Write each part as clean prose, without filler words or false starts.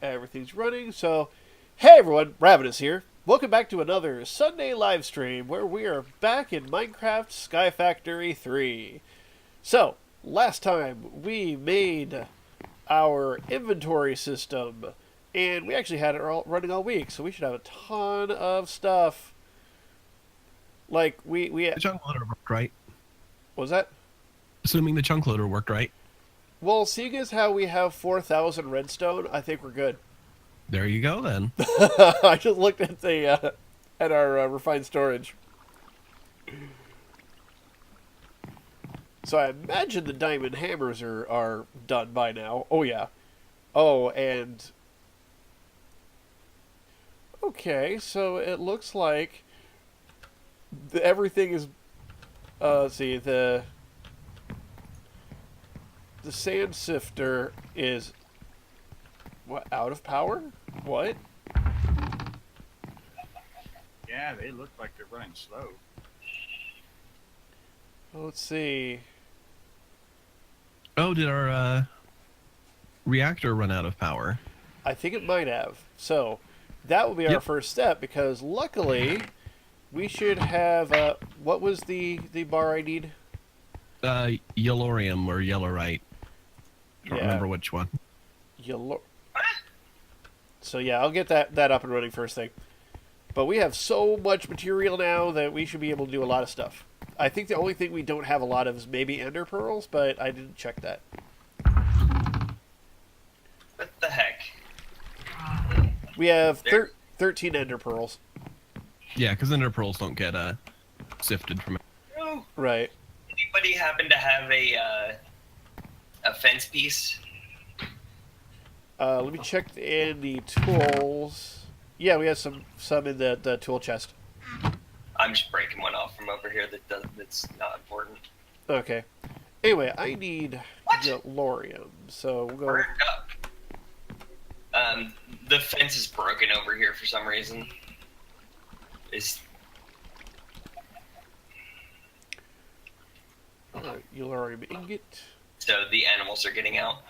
Everything's running. So, hey everyone, Ravinous here. Welcome back to another Sunday live stream where we are back in Minecraft Sky Factory 3. So, last time we made our inventory system, and we actually had it running all week, so we should have a ton of stuff. Like, The chunk loader worked right. What was that? Assuming the chunk loader worked right. Well, seeing as how we have 4,000 redstone, I think we're good. There you go, then. I just looked at the at our refined storage. So I imagine the diamond hammers are done by now. Oh yeah. Oh, and okay, so it looks like everything is. Let's see, the sand sifter is what, out of power? What? Yeah, they look like they're running slow. Let's see. Oh, did our reactor run out of power? I think it might have. So that will be our first step, because luckily we should have. What was the bar I need? Yellorium or Yellorite. I don't remember which one. So yeah, I'll get that up and running first thing. But we have so much material now that we should be able to do a lot of stuff. I think the only thing we don't have a lot of is maybe ender pearls, but I didn't check that. What the heck? We have 13 ender pearls. Yeah, because ender pearls don't get sifted from it. Oh, Right. anybody happen to have a fence piece? Let me check in the tools. Yeah, we have some in the tool chest. I'm just breaking one off from over here that's not important. Okay. Anyway, I need What? Yellorium, so we'll go. Hurry up. The fence is broken over here for some reason. Yellorium ingot. So the animals are getting out.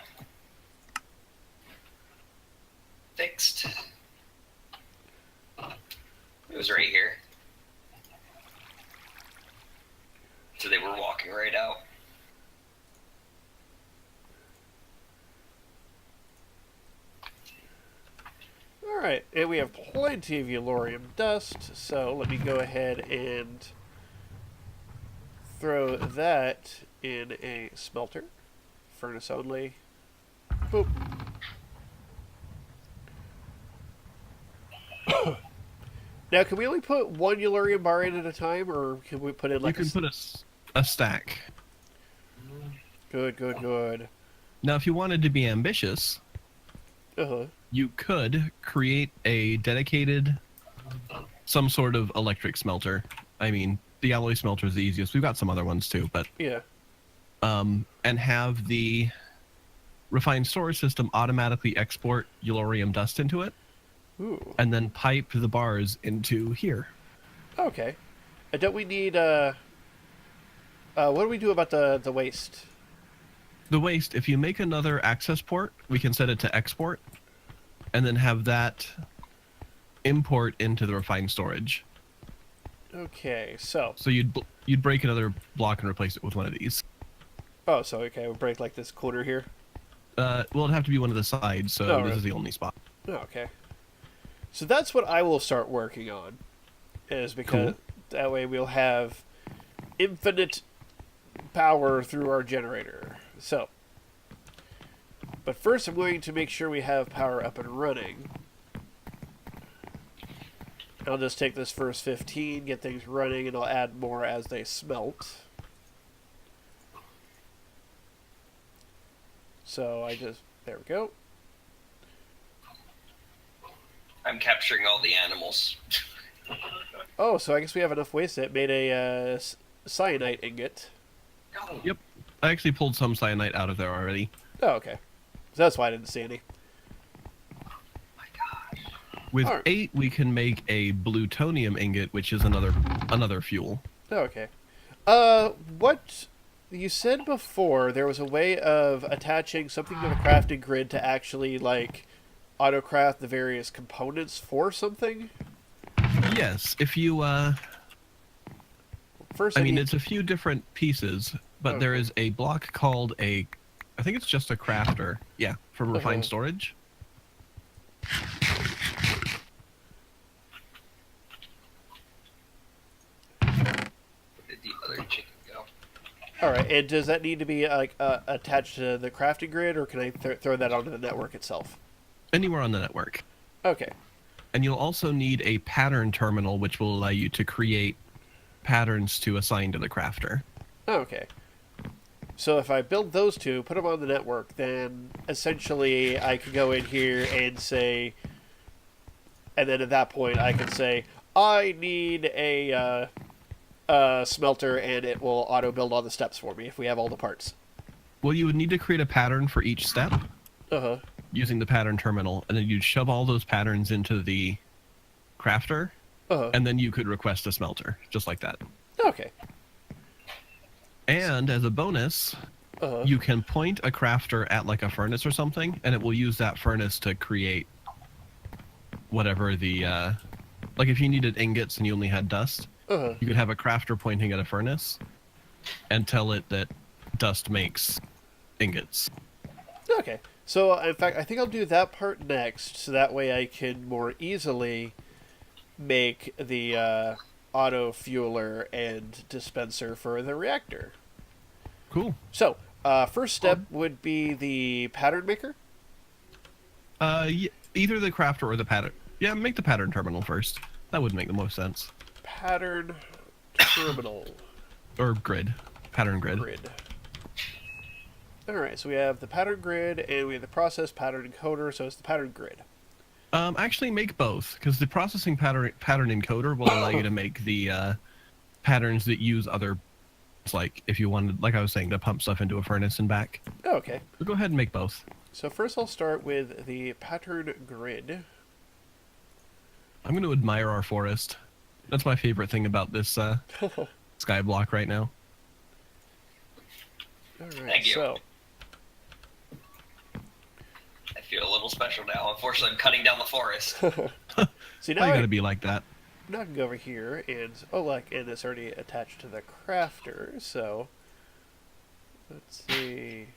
Fixed. It was right here. So they were walking right out. Alright, and we have plenty of Yellorium dust, so let me go ahead and throw that in a smelter. Furnace only. Boop. Now, can we only put one Yellorium bar in at a time, or can we put in like You can put a stack. Good, good, good. Now, if you wanted to be ambitious, you could create a dedicated, some sort of electric smelter. I mean, the alloy smelter is the easiest. We've got some other ones too, but yeah. And have the refined storage system automatically export Yellorium dust into it. Ooh. And then pipe the bars into here. Okay. Don't we need, what do we do about the waste? The waste, if you make another access port, we can set it to export, and then have that import into the refined storage. Okay, so... So you'd break another block and replace it with one of these. Oh, so okay, we'll break like this corner here? Well, it'd have to be one of the sides, so this is the only spot. Oh, okay. So that's what I will start working on, is because that way we'll have infinite power through our generator. So, but first I'm going to make sure we have power up and running. I'll just take this first 15, get things running, and I'll add more as they smelt. So there we go. I'm capturing all the animals. Oh, so I guess we have enough waste that made a cyanite ingot. Yep. I actually pulled some cyanite out of there already. Oh, okay. So that's why I didn't see any. My gosh. With 8, we can make a plutonium ingot, which is another fuel. Oh, okay. What you said before, there was a way of attaching something to the crafting grid to actually, like, autocraft the various components for something? Yes, if you First, I mean, it's a few different pieces, but there Okay. is a block called I think it's just a crafter. Yeah, for refined storage. Where did the other chicken go? All right, and does that need to be like attached to the crafting grid, or can I throw that onto the network itself? Anywhere on the network. Okay. And you'll also need a pattern terminal, which will allow you to create patterns to assign to the crafter. Okay. So if I build those two, put them on the network, then essentially I can go in here and say, and then at that point I can say, I need a smelter, and it will auto build all the steps for me if we have all the parts. Well, you would need to create a pattern for each step using the pattern terminal, and then you'd shove all those patterns into the crafter, and then you could request a smelter, just like that. Okay. And as a bonus, you can point a crafter at like a furnace or something, and it will use that furnace to create whatever the like if you needed ingots and you only had dust, you could have a crafter pointing at a furnace and tell it that dust makes ingots. Okay. So, in fact, I think I'll do that part next, so that way I can more easily make the auto fueler and dispenser for the reactor. Cool. So, first step would be the pattern maker. Either the crafter or the pattern. Yeah, make the pattern terminal first. That would make the most sense. Pattern terminal. Or grid. Pattern grid. Alright, so we have the pattern grid, and we have the process pattern encoder, so it's the pattern grid. Actually make both, because the processing pattern encoder will allow you to make the patterns that use other, like if you wanted, like I was saying, to pump stuff into a furnace and back. Oh, okay. So go ahead and make both. So first I'll start with the pattern grid. I'm going to admire our forest. That's my favorite thing about this sky block right now. Alright, Thank you. so... I feel a little special now. Unfortunately, I'm cutting down the forest. See, Why now you I gotta be like that? now I can go over here and... Oh, look, and it's already attached to the crafter, so... Let's see...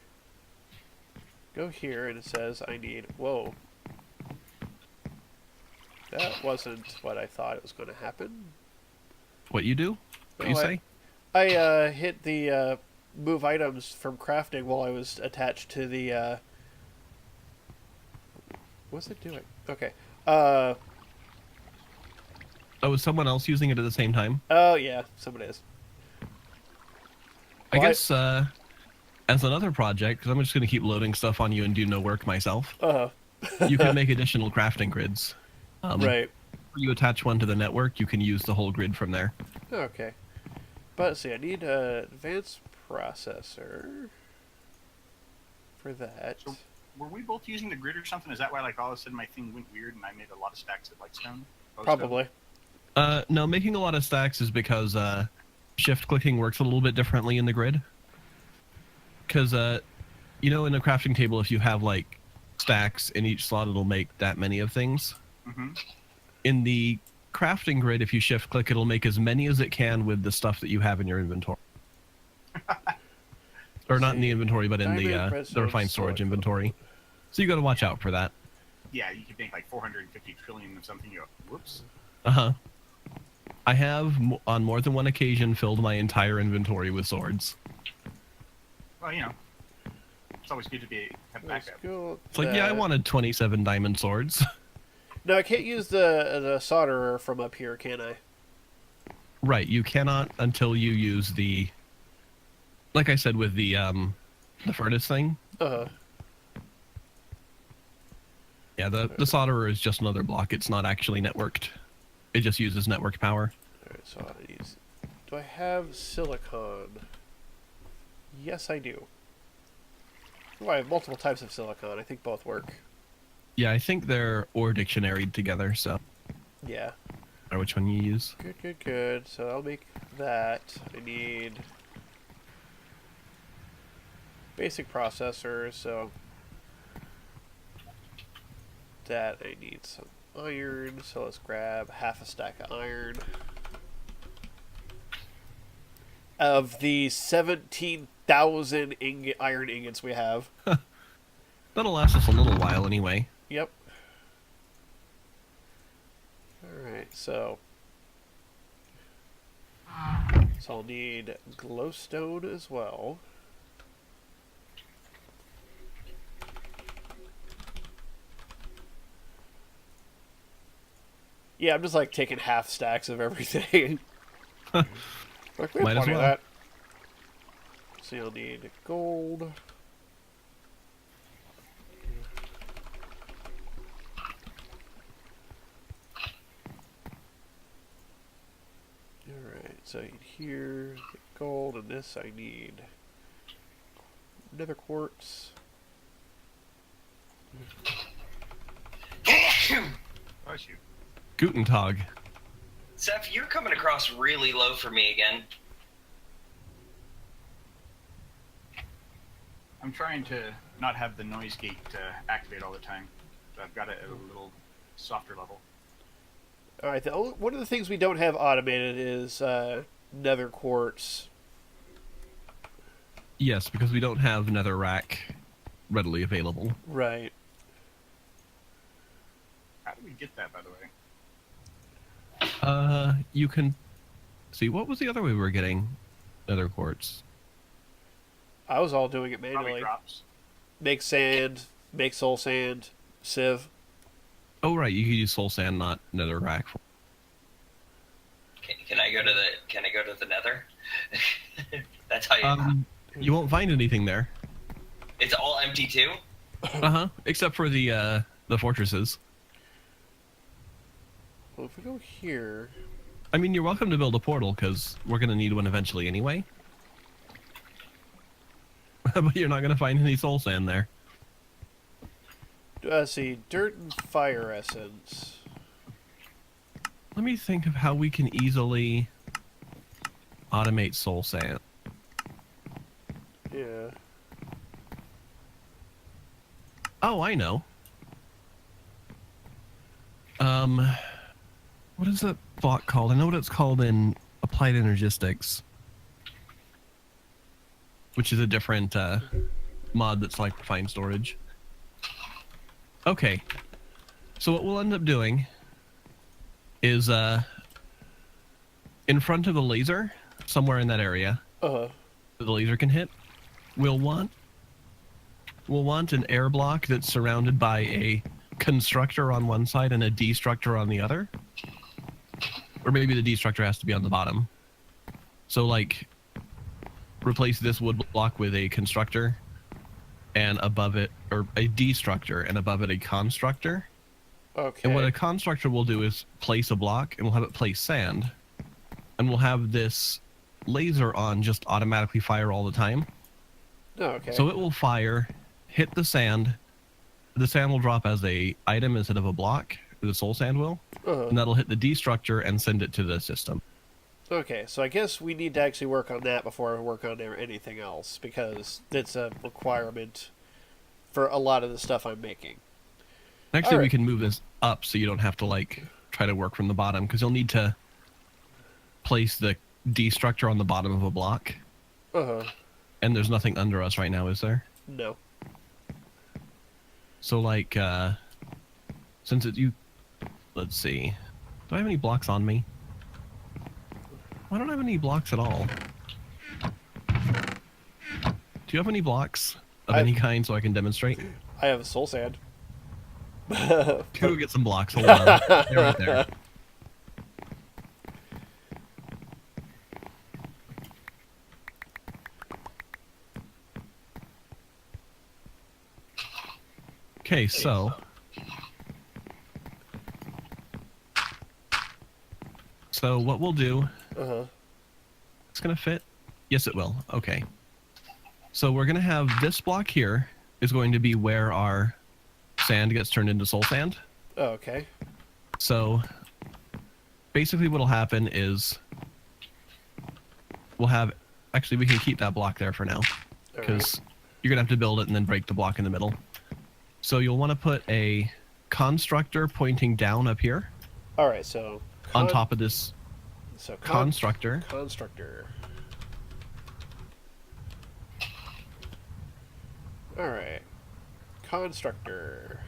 Go here, and it says I need... Whoa. That wasn't what I thought it was going to happen. What you do? What you say? I hit the move items from crafting while I was attached to the... What's it doing? Okay. Oh, is someone else using it at the same time? Oh, yeah, somebody is. I guess, as another project, because I'm just going to keep loading stuff on you and do no work myself, you can make additional crafting grids. Right. You attach one to the network, you can use the whole grid from there. Okay. But, let's see, I need an advanced processor for that. So, were we both using the grid or something? Is that why, like, all of a sudden my thing went weird and I made a lot of stacks of, like, stone? Probably. No, making a lot of stacks is because shift clicking works a little bit differently in the grid. Because, you know, in a crafting table, if you have, like, stacks in each slot, it'll make that many of things. Mm-hmm. In the crafting grid, if you shift click, it'll make as many as it can with the stuff that you have in your inventory. Or not in the inventory, but in the refined storage inventory. So you got to watch out for that. Yeah, you could make like 450 trillion of something. You go, whoops. I have, on more than one occasion, filled my entire inventory with swords. Well, you know, it's always good to have backup. It's like, yeah, I wanted 27 diamond swords. No, I can't use the solderer from up here, can I? Right, you cannot until you use the, like I said with the furnace thing. Yeah, the solderer is just another block. It's not actually networked. It just uses network power. Alright, so I use... Do I have silicon? Yes, I do. Oh, I have multiple types of silicon. I think both work. Yeah, I think they're or dictionaried together, so... Yeah. Or which one you use. Good. So I'll make that. I need... basic processor, so... that, I need some iron, so let's grab half a stack of iron. Of the 17,000 iron ingots we have. That'll last us a little while anyway. Yep. Alright, so I'll need glowstone as well. Yeah, I'm just like taking half stacks of everything. Like, we have Might as plenty of well. that. So you'll need gold. Alright, so here, gold, and this I need nether quartz. Oh, shoot. Guten Tag. Seph, you're coming across really low for me again. I'm trying to not have the noise gate activate all the time. So I've got it at a little softer level. Alright, one of the things we don't have automated is nether quartz. Yes, because we don't have nether rack readily available. Right. How do we get that, by the way? You can see, what was the other way we were getting nether quartz? I was all doing it Probably manually. drops. Make sand, make soul sand, sieve. Oh right, you could use soul sand, not nether rack. Can I go to the Nether? That's how you. You won't find anything there. It's all empty too. Except for the fortresses. Well, if we go here... I mean, you're welcome to build a portal, because we're going to need one eventually anyway. But you're not going to find any soul sand there. Let's see, dirt and fire essence. Let me think of how we can easily automate soul sand. Yeah. Oh, I know. What is that block called? I know what it's called in Applied Energistics, which is a different mod that's like refined storage. Okay, so what we'll end up doing is in front of the laser, somewhere in that area, Uh-huh. that the laser can hit, we'll want an air block that's surrounded by a constructor on one side and a destructor on the other. Or maybe the destructor has to be on the bottom. So, like, replace this wood block with a constructor, and above it, or a destructor, and above it a constructor. Okay. And what a constructor will do is place a block, and we'll have it place sand. And we'll have this laser on just automatically fire all the time. Oh, okay. So it will fire, hit the sand will drop as a item instead of a block, the soul sand will, Uh-huh. and that'll hit the destructor and send it to the system. Okay, so I guess we need to actually work on that before we work on anything else, because it's a requirement for a lot of the stuff I'm making. Actually, we Alright. can move this up so you don't have to, like, try to work from the bottom, because you'll need to place the destructor on the bottom of a block, Uh-huh. and there's nothing under us right now, is there? No. So, like, since let's see, do I have any blocks on me? I don't have any blocks at all. Do you have any blocks of any kind so I can demonstrate? I have soul sand. Go get some blocks. Hold on. They're right there. Okay, so what we'll do, Uh-huh. it's gonna fit? Yes, it will. Okay. So we're gonna have this block here is going to be where our sand gets turned into soul sand. Oh, okay. So basically what'll happen is we'll have, actually we can keep that block there for now, because you're gonna have to build it and then break the block in the middle. So you'll want to put a constructor pointing down up here. All right, so On top of this so constructor. Constructor. All right, constructor.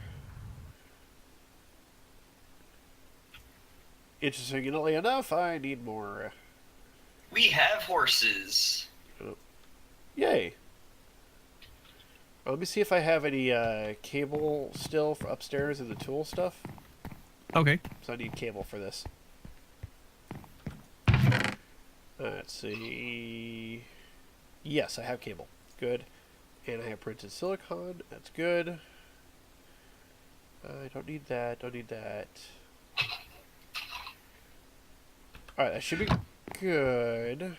Interestingly enough, I need more. We have horses. Oh. Yay! Well, let me see if I have any cable still for upstairs in the tool stuff. Okay. So I need cable for this. Let's see. Yes, I have cable. Good. And I have printed silicon. That's good. I don't need that. Don't need that. Alright, that should be good.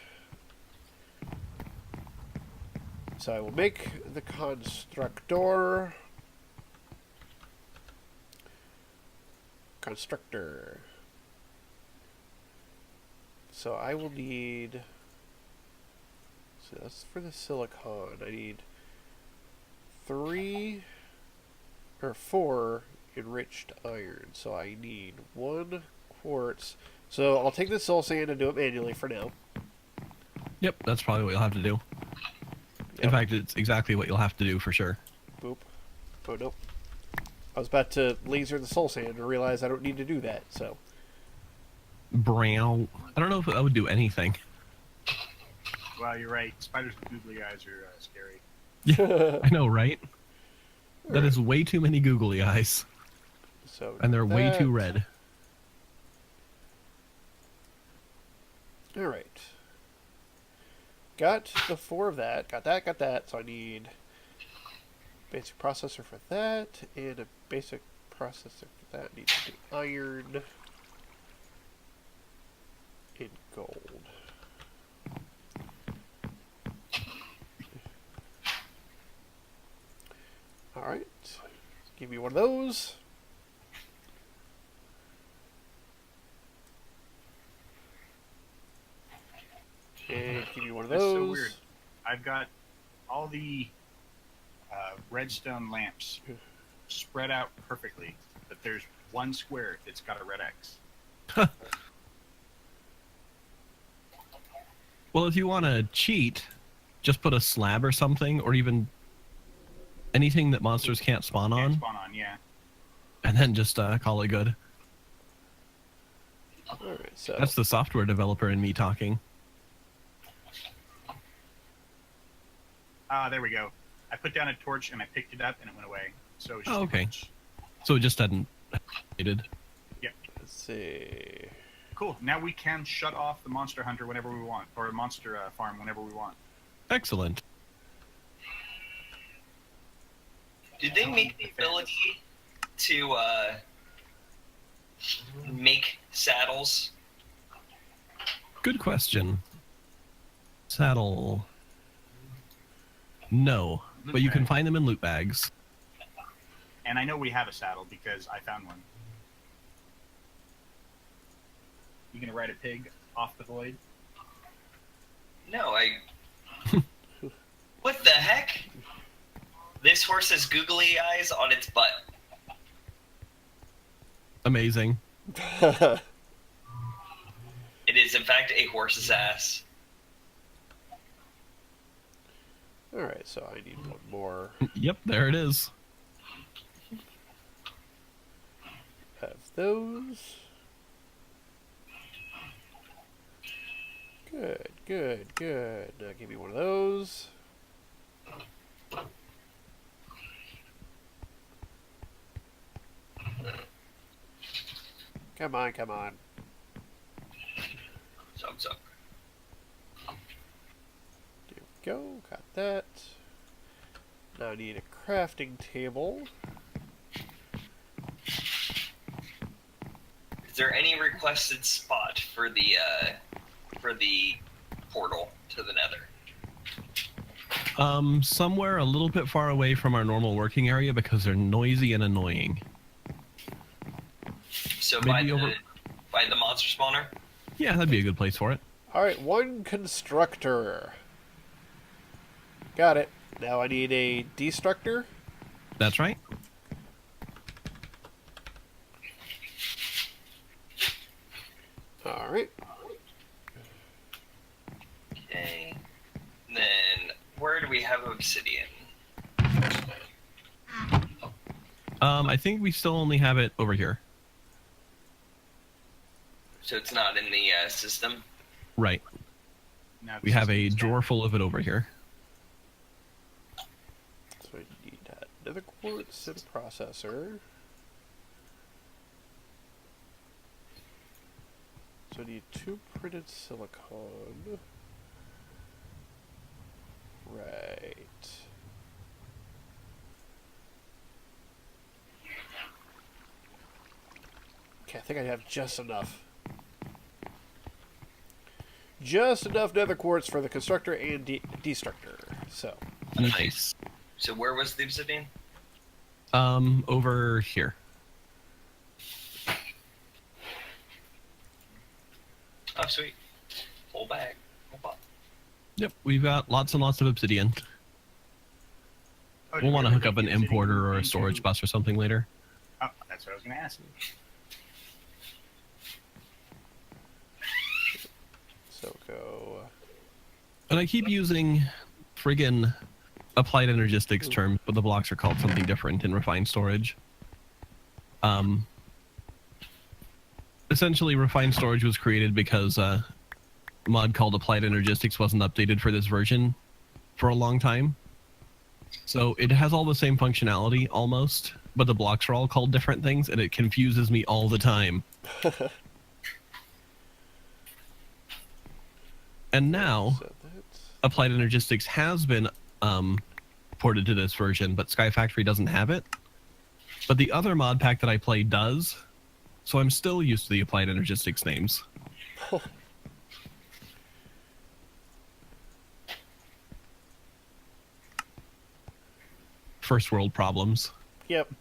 So I will make the constructor. Constructor. So I will need. So that's for the silicon. I need 3 or 4 enriched iron. So I need 1 quartz. So I'll take the soul sand and do it manually for now. Yep, that's probably what you'll have to do. Yep. In fact, it's exactly what you'll have to do for sure. Boop. Oh, nope. I was about to laser the soul sand and realize I don't need to do that, so. Brown. I don't know if that would do anything. Well, you're right. Spiders with googly eyes are scary. Yeah, I know, right? That is way too many googly eyes. So And they're way too red. Alright. Got the 4 of that. Got that. So I need basic processor for that, and a basic processor for that. Needs to be iron and gold. Alright. Give me one of those. And give me one of That's those. so weird. I've got all the redstone lamps spread out perfectly, but there's one square that's got a red X. Well, if you want to cheat, just put a slab or something, or even anything that monsters can't spawn on, Yeah. and then just call it good. Alright, so. That's the software developer in me talking. Ah, there we go. I put down a torch and I picked it up and it went away. So it was just Oh, a okay. torch. So it just hadn't updated. Yep. Let's see. Cool. Now we can shut off the monster hunter whenever we want, or a monster farm whenever we want. Excellent. Did they make the ability to make saddles? Good question. Saddle. No, Loot but you can bag. find them in loot bags. And I know we have a saddle because I found one. You gonna ride a pig off the void? No, What the heck? This horse has googly eyes on its butt. Amazing. It is, in fact, a horse's ass. Alright, so I need one more. Yep, there it is. Have those. Good. Now give me one of those. Come on. Suck. There we go. Got that. Now I need a crafting table. Is there any requested spot for the portal to the Nether? Somewhere a little bit far away from our normal working area because they're noisy and annoying. So Maybe by the monster spawner? Yeah, that'd be a good place for it. Alright, one constructor. Got it. Now I need a destructor. That's right. Alright. Okay. Then, where do we have obsidian? I think we still only have it over here. So it's not in the system? Right. Now We this have a is drawer full of it over here. So I need another quartz and a processor. So I need 2 printed silicon. Right. Okay, I think I have just enough. Just enough nether quartz for the constructor and destructor. So. Nice. So where was the obsidian? Over here. Oh, sweet. Whole bag. Yep, we've got lots and lots of obsidian. Oh, We'll want to hook make up an the obsidian importer or a into- storage bus or something later. Oh, that's what I was going to ask. So go. And I keep using friggin' applied energistics terms, but the blocks are called something different in refined storage. Essentially, refined storage was created because a mod called applied energistics wasn't updated for this version for a long time. So it has all the same functionality, almost, but the blocks are all called different things, and it confuses me all the time. And now, So that's... applied energistics has been ported to this version, but Sky Factory doesn't have it. But the other mod pack that I play does, so I'm still used to the applied energistics names. First world problems. Yep.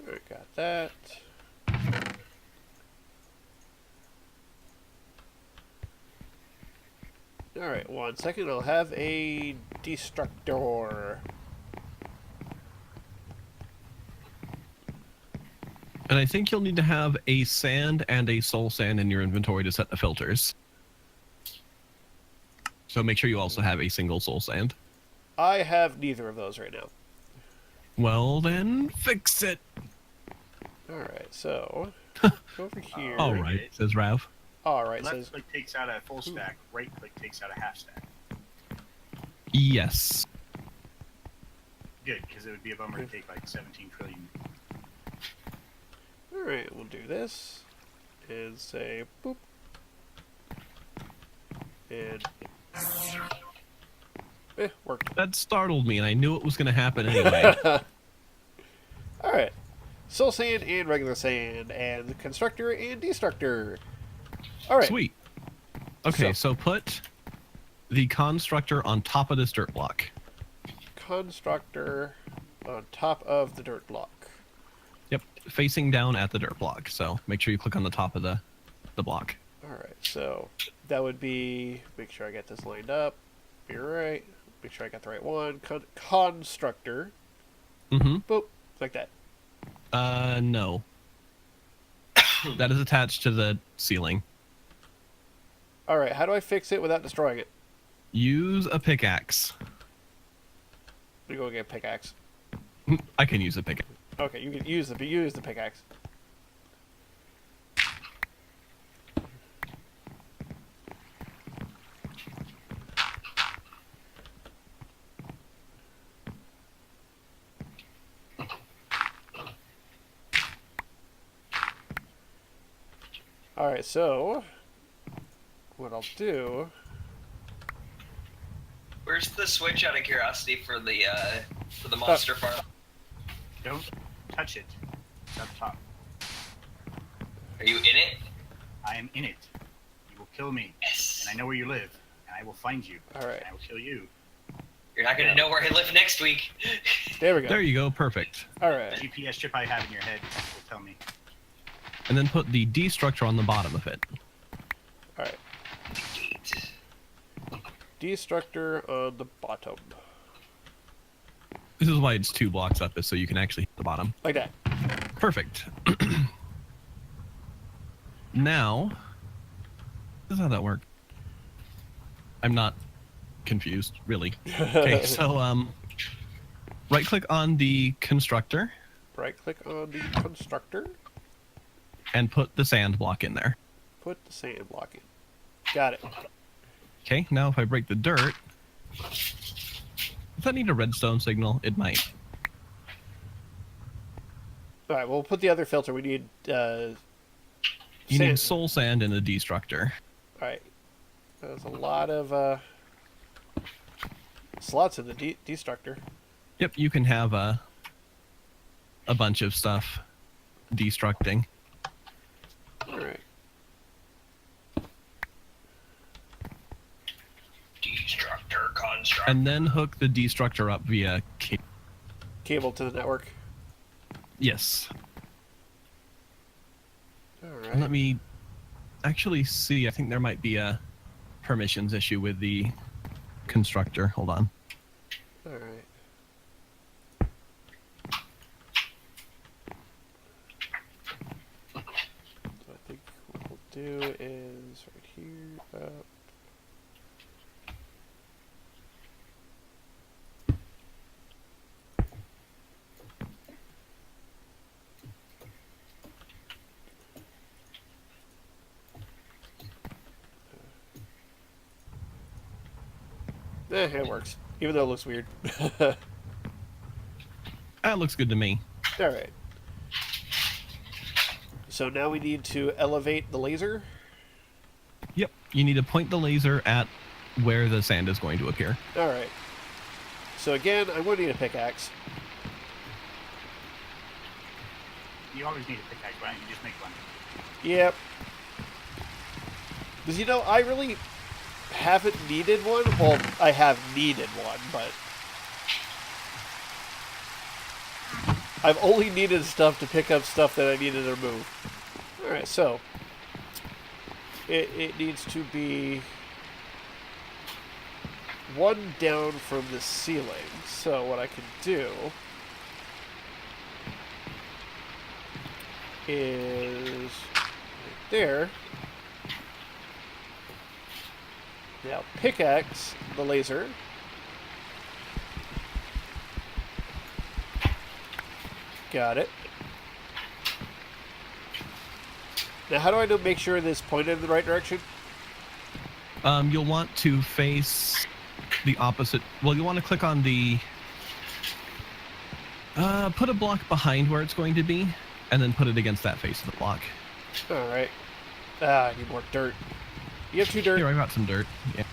Alright, got that. Alright, 1 second. I'll have a destructor. And I think you'll need to have a sand and a soul sand in your inventory to set the filters. So make sure you also have a single soul sand. I have neither of those right now. Well, then fix it. Alright, so over here. All right, says Rav. Alright, Left says click takes out a full stack, right click takes out a half stack. Yes. Good, because it would be a bummer to take like 17 trillion. alright, we'll do this. And say boop. And worked. That startled me, and I knew it was going to happen anyway. Alright. Soul sand and regular sand, and the constructor and destructor. Alright. Sweet. Okay, so put the constructor on top of this dirt block. Constructor on top of the dirt block. Yep, facing down at the dirt block. So make sure you click on the top of the block. Alright, so that would be, make sure I get this lined up. You're right. Make sure I got the right one. Constructor. Mm-hmm. Boop. Like that. No. That is attached to the ceiling. Alright, how do I fix it without destroying it? Use a pickaxe. Let me go get a pickaxe. I can use a pickaxe. Okay, you can use the pickaxe. Alright, so what I'll do... Where's the switch, out of curiosity, for the monster farm? Don't touch it. It's up top. Are you in it? I am in it. You will kill me. Yes. And I know where you live. And I will find you. Alright. And I will kill you. You're not gonna know where I live next week. There we go. There you go, perfect. Alright. The GPS chip I have in your head will tell me. And then put the D structure on the bottom of it. Alright. destructor on the bottom. This is why it's 2 blocks up, is so you can actually hit the bottom. Like that. Perfect. Now, this is how that works. I'm not confused, really. Okay, so right-click on the constructor. Right-click on the constructor. And put the sand block in there. Put the sand block in. Got it. Okay, now if I break the dirt... Does that need a redstone signal? It might. Alright, we'll put the other filter. We need, You need soul sand and a destructor. Alright. There's a lot of, slots in the destructor. Yep, you can have a bunch of stuff destructing. Alright. Destructor construct. And then hook the destructor up via Cable to the network. Yes. Alright. And let me actually see. I think there might be a permissions issue with the constructor. Hold on. Alright. So I think what we'll do is right here, up. It works. Even though it looks weird. That looks good to me. Alright. So now we need to elevate the laser. Yep. You need to point the laser at where the sand is going to appear. Alright. So again, I'm going to need a pickaxe. You always need a pickaxe, why don't you just make one? Yep. Because, you know, I really haven't needed one. Well, I have needed one, but I've only needed stuff to pick up stuff that I needed to remove. Alright, so it needs to be one down from the ceiling. So what I can do is right there. Now pickaxe the laser. Got it. Now how do I make sure this pointed in the right direction? You'll want to face the opposite. Well, you'll want to click on the... put a block behind where it's going to be, and then put it against that face of the block. Alright. I need more dirt. You have 2 dirt? Here, I got some dirt. Yeah.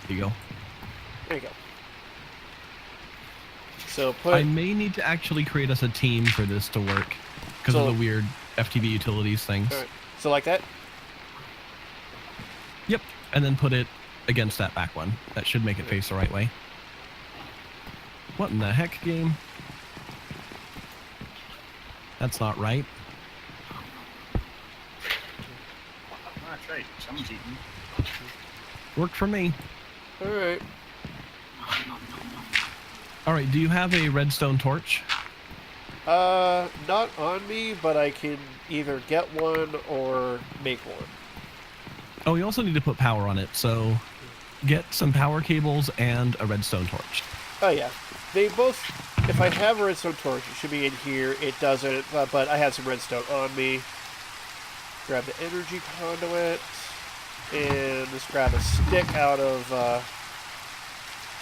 There you go. There you go. So put... I may need to actually create us a team for this to work, because of the weird FTV utilities things. Alright. So like that? Yep. And then put it against that back one. That should make it face the right way. What in the heck, game? That's not right. Oh, that's right. Someone's eating. Worked for me. Alright. Alright, do you have a redstone torch? Not on me, but I can either get one or make one. Oh, you also need to put power on it, so get some power cables and a redstone torch. Oh yeah. They both... If I have a redstone torch, it should be in here. It doesn't, but I have some redstone on me. Grab the energy conduit. And just grab a stick out of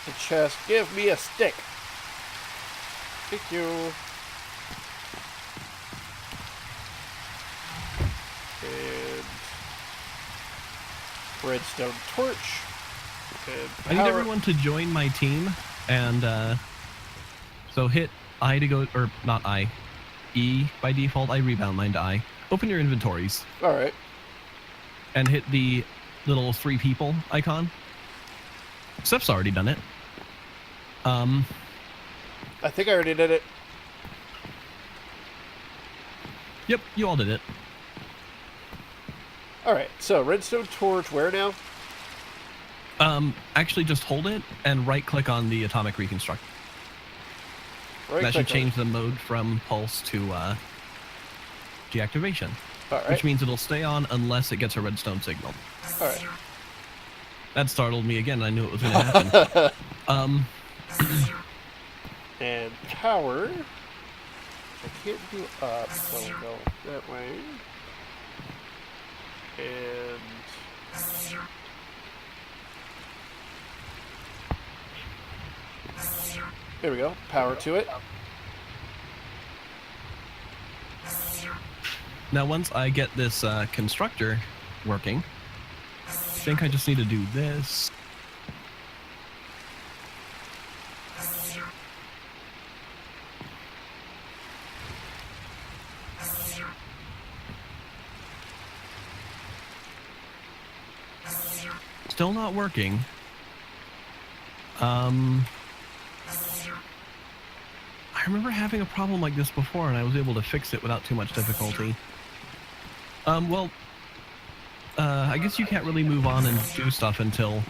the chest. Give me a stick. Thank you. And redstone torch. And I need everyone to join my team, and so hit I to go, or not I, E by default. I rebound mine to I. Open your inventories. Alright. And hit the little 3 people icon. Seph's already done it. I think I already did it. Yep, you all did it. Alright, so redstone torch where now? Actually, just hold it and right-click on the atomic reconstruct. That should change the mode from pulse to deactivation. Alright. Which means it'll stay on unless it gets a redstone signal. Alright. That startled me again. I knew it was going to happen. And power. I can't do up, so we'll go that way. And there we go. Power to it. Now, once I get this constructor working, I think I just need to do this. Still not working. I remember having a problem like this before, and I was able to fix it without too much difficulty. I guess you can't really move on and do stuff until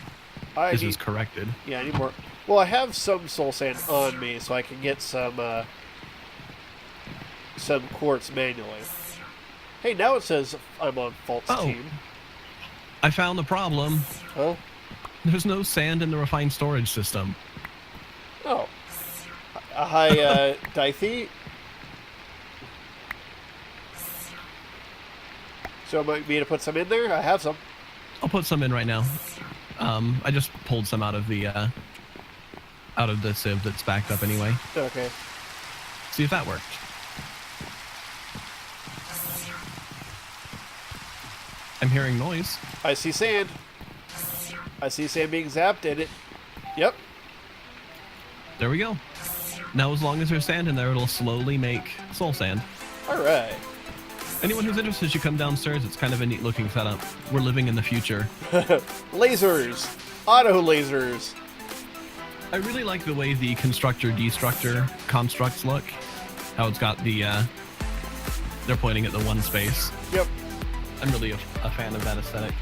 this is corrected. Yeah, I need more. Well, I have some soul sand on me, so I can get some quartz manually. Hey, now it says I'm on Fault's team. I found the problem. Huh? There's no sand in the refined storage system. Oh. Hi, Dithy. So am I me to put some in there? I have some. I'll put some in right now. I just pulled some out of the sieve that's backed up anyway. Okay. See if that worked. I'm hearing noise. I see sand. I see sand being zapped in it. Yep. There we go. Now as long as there's sand in there, it'll slowly make soul sand. Alright. Anyone who's interested should come downstairs. It's kind of a neat looking setup. We're living in the future. Lasers! Auto lasers! I really like the way the constructor-destructor constructs look. How it's got the, they're pointing at the one space. Yep. I'm really a fan of that aesthetic.